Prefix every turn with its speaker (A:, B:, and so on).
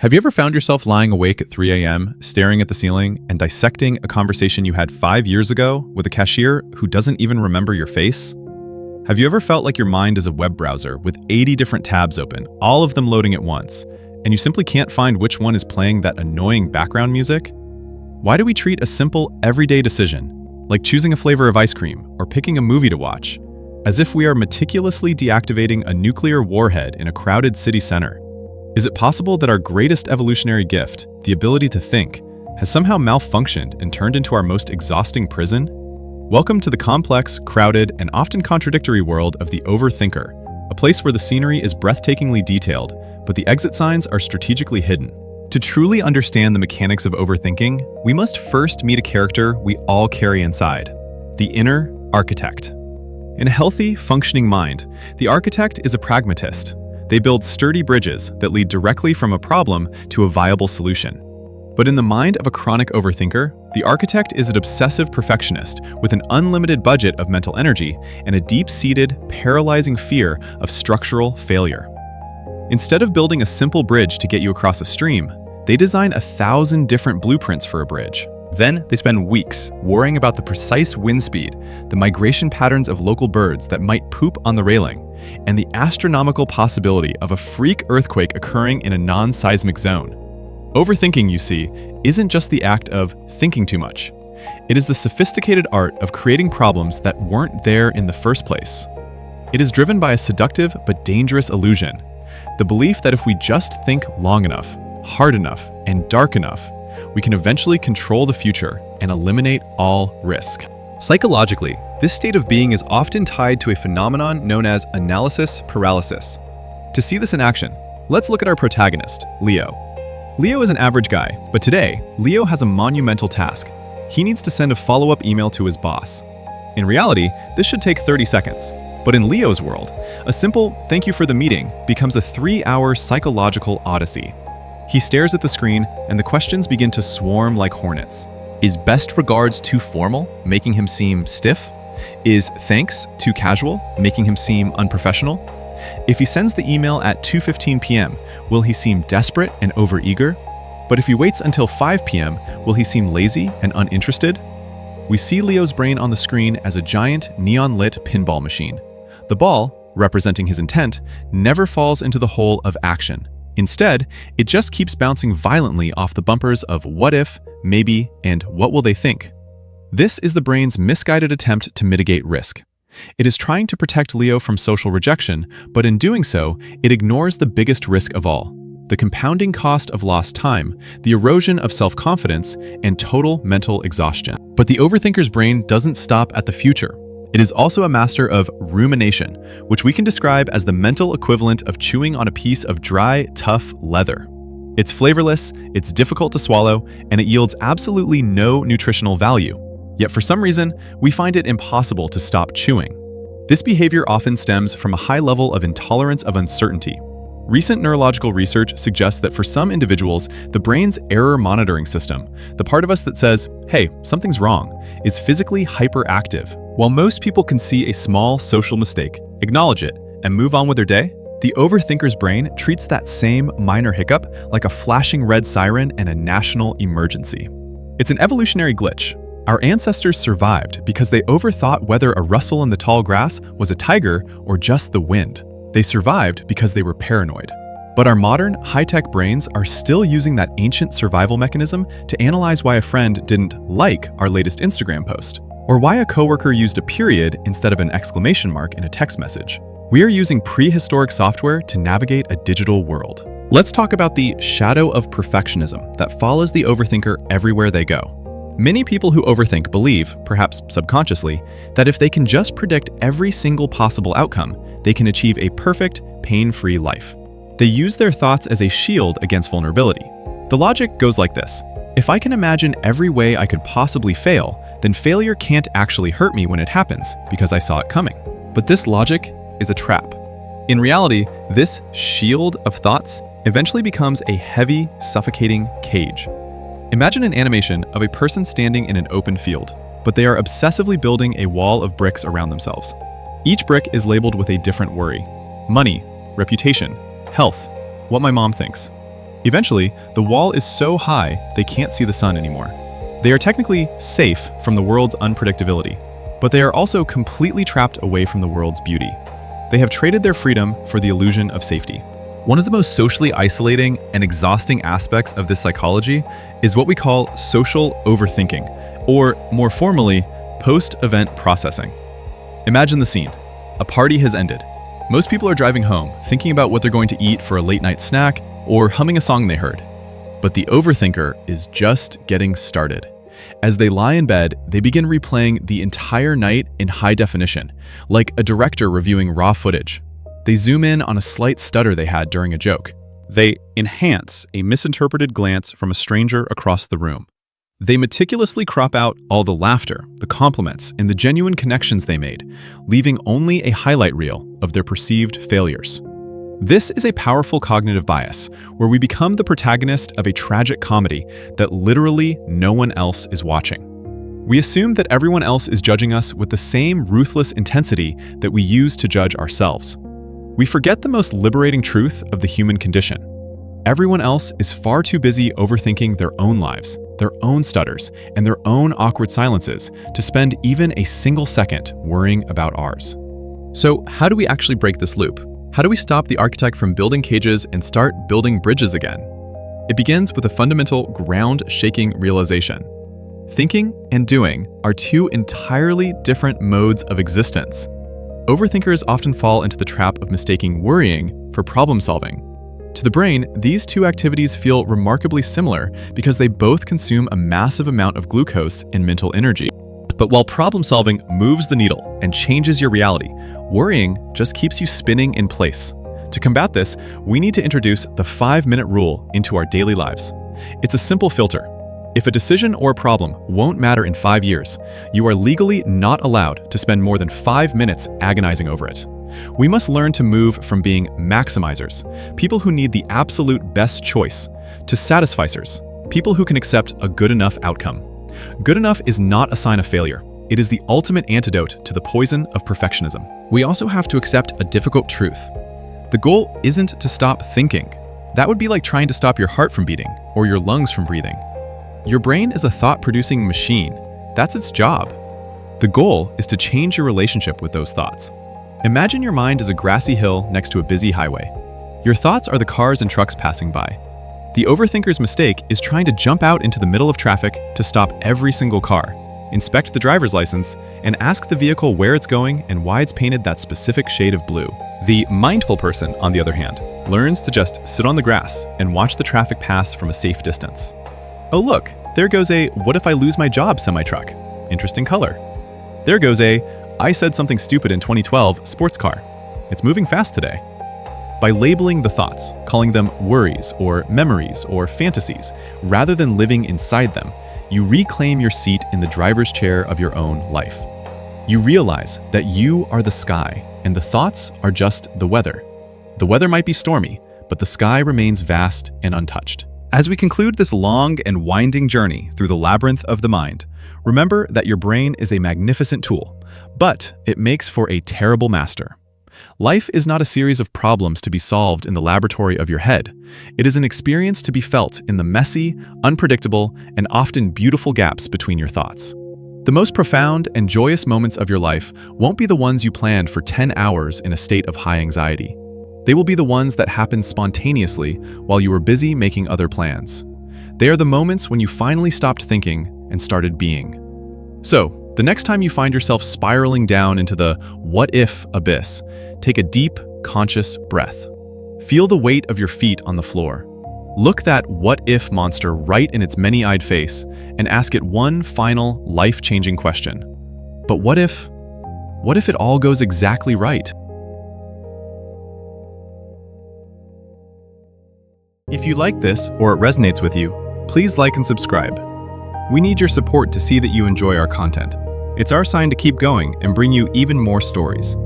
A: Have you ever found yourself lying awake at 3 a.m., staring at the ceiling and dissecting a conversation you had 5 years ago with a cashier who doesn't even remember your face? Have you ever felt like your mind is a web browser with 80 different tabs open, all of them loading at once, and you simply can't find which one is playing that annoying background music? Why do we treat a simple, everyday decision, like choosing a flavor of ice cream or picking a movie to watch, as if we are meticulously deactivating a nuclear warhead in a crowded city center? Is it possible that our greatest evolutionary gift, the ability to think, has somehow malfunctioned and turned into our most exhausting prison? Welcome to the complex, crowded, and often contradictory world of the overthinker, a place where the scenery is breathtakingly detailed, but the exit signs are strategically hidden. To truly understand the mechanics of overthinking, we must first meet a character we all carry inside, the inner architect. In a healthy, functioning mind, the architect is a pragmatist. They build sturdy bridges that lead directly from a problem to a viable solution. But in the mind of a chronic overthinker, the architect is an obsessive perfectionist with an unlimited budget of mental energy and a deep-seated, paralyzing fear of structural failure. Instead of building a simple bridge to get you across a stream, they design 1,000 different blueprints for a bridge. Then they spend weeks worrying about the precise wind speed, the migration patterns of local birds that might poop on the railing, and the astronomical possibility of a freak earthquake occurring in a non-seismic zone. Overthinking, you see, isn't just the act of thinking too much. It is the sophisticated art of creating problems that weren't there in the first place. It is driven by a seductive but dangerous illusion, the belief that if we just think long enough, hard enough, and dark enough, we can eventually control the future and eliminate all risk. Psychologically, this state of being is often tied to a phenomenon known as analysis paralysis. To see this in action, let's look at our protagonist, Leo. Leo is an average guy, but today, Leo has a monumental task. He needs to send a follow-up email to his boss. In reality, this should take 30 seconds. But in Leo's world, a simple "thank you for the meeting" becomes a 3-hour psychological odyssey. He stares at the screen, and the questions begin to swarm like hornets. Is best regards too formal, making him seem stiff? Is thanks too casual, making him seem unprofessional? If he sends the email at 2:15 p.m., will he seem desperate and overeager? But if he waits until 5 p.m., will he seem lazy and uninterested? We see Leo's brain on the screen as a giant, neon-lit pinball machine. The ball, representing his intent, never falls into the hole of action. Instead, it just keeps bouncing violently off the bumpers of what if, maybe, and what will they think. This is the brain's misguided attempt to mitigate risk. It is trying to protect Leo from social rejection, but in doing so, it ignores the biggest risk of all: the compounding cost of lost time, the erosion of self-confidence, and total mental exhaustion. But the overthinker's brain doesn't stop at the future. It is also a master of rumination, which we can describe as the mental equivalent of chewing on a piece of dry, tough leather. It's flavorless, it's difficult to swallow, and it yields absolutely no nutritional value. Yet for some reason, we find it impossible to stop chewing. This behavior often stems from a high level of intolerance of uncertainty. Recent neurological research suggests that for some individuals, the brain's error monitoring system, the part of us that says, "Hey, something's wrong," is physically hyperactive. While most people can see a small social mistake, acknowledge it, and move on with their day, the overthinker's brain treats that same minor hiccup like a flashing red siren and a national emergency. It's an evolutionary glitch. Our ancestors survived because they overthought whether a rustle in the tall grass was a tiger or just the wind. They survived because they were paranoid. But our modern, high-tech brains are still using that ancient survival mechanism to analyze why a friend didn't like our latest Instagram post, or why a coworker used a period instead of an exclamation mark in a text message. We are using prehistoric software to navigate a digital world. Let's talk about the shadow of perfectionism that follows the overthinker everywhere they go. Many people who overthink believe, perhaps subconsciously, that if they can just predict every single possible outcome, they can achieve a perfect, pain-free life. They use their thoughts as a shield against vulnerability. The logic goes like this: if I can imagine every way I could possibly fail, then failure can't actually hurt me when it happens because I saw it coming. But this logic is a trap. In reality, this shield of thoughts eventually becomes a heavy, suffocating cage. Imagine an animation of a person standing in an open field, but they are obsessively building a wall of bricks around themselves. Each brick is labeled with a different worry: money, reputation, health, what my mom thinks. Eventually, the wall is so high they can't see the sun anymore. They are technically safe from the world's unpredictability, but they are also completely trapped away from the world's beauty. They have traded their freedom for the illusion of safety. One of the most socially isolating and exhausting aspects of this psychology is what we call social overthinking, or more formally, post-event processing. Imagine the scene. A party has ended. Most people are driving home, thinking about what they're going to eat for a late-night snack or humming a song they heard. But the overthinker is just getting started. As they lie in bed, they begin replaying the entire night in high definition, like a director reviewing raw footage. They zoom in on a slight stutter they had during a joke. They enhance a misinterpreted glance from a stranger across the room. They meticulously crop out all the laughter, the compliments, and the genuine connections they made, leaving only a highlight reel of their perceived failures. This is a powerful cognitive bias, where we become the protagonist of a tragic comedy that literally no one else is watching. We assume that everyone else is judging us with the same ruthless intensity that we use to judge ourselves. We forget the most liberating truth of the human condition. Everyone else is far too busy overthinking their own lives, their own stutters, and their own awkward silences to spend even a single second worrying about ours. So, how do we actually break this loop? How do we stop the architect from building cages and start building bridges again? It begins with a fundamental ground-shaking realization. Thinking and doing are two entirely different modes of existence. Overthinkers often fall into the trap of mistaking worrying for problem solving. To the brain, these two activities feel remarkably similar because they both consume a massive amount of glucose and mental energy. But while problem solving moves the needle and changes your reality, worrying just keeps you spinning in place. To combat this, we need to introduce the 5-minute rule into our daily lives. It's a simple filter. If a decision or a problem won't matter in 5 years, you are legally not allowed to spend more than 5 minutes agonizing over it. We must learn to move from being maximizers, people who need the absolute best choice, to satisficers, people who can accept a good enough outcome. Good enough is not a sign of failure. It is the ultimate antidote to the poison of perfectionism. We also have to accept a difficult truth. The goal isn't to stop thinking. That would be like trying to stop your heart from beating or your lungs from breathing. Your brain is a thought-producing machine. That's its job. The goal is to change your relationship with those thoughts. Imagine your mind is a grassy hill next to a busy highway. Your thoughts are the cars and trucks passing by. The overthinker's mistake is trying to jump out into the middle of traffic to stop every single car, inspect the driver's license, and ask the vehicle where it's going and why it's painted that specific shade of blue. The mindful person, on the other hand, learns to just sit on the grass and watch the traffic pass from a safe distance. Oh look, there goes a "what if I lose my job" semi-truck. Interesting color. There goes a "I said something stupid in 2012" sports car. It's moving fast today. By labeling the thoughts, calling them worries or memories or fantasies, rather than living inside them, you reclaim your seat in the driver's chair of your own life. You realize that you are the sky, and the thoughts are just the weather. The weather might be stormy, but the sky remains vast and untouched. As we conclude this long and winding journey through the labyrinth of the mind, remember that your brain is a magnificent tool, but it makes for a terrible master. Life is not a series of problems to be solved in the laboratory of your head. It is an experience to be felt in the messy, unpredictable, and often beautiful gaps between your thoughts. The most profound and joyous moments of your life won't be the ones you planned for 10 hours in a state of high anxiety. They will be the ones that happen spontaneously while you were busy making other plans. They are the moments when you finally stopped thinking and started being. So, the next time you find yourself spiraling down into the what-if abyss, take a deep, conscious breath. Feel the weight of your feet on the floor. Look that what-if monster right in its many-eyed face and ask it one final, life-changing question. But what if it all goes exactly right? If you like this or it resonates with you, please like and subscribe. We need your support to see that you enjoy our content. It's our sign to keep going and bring you even more stories.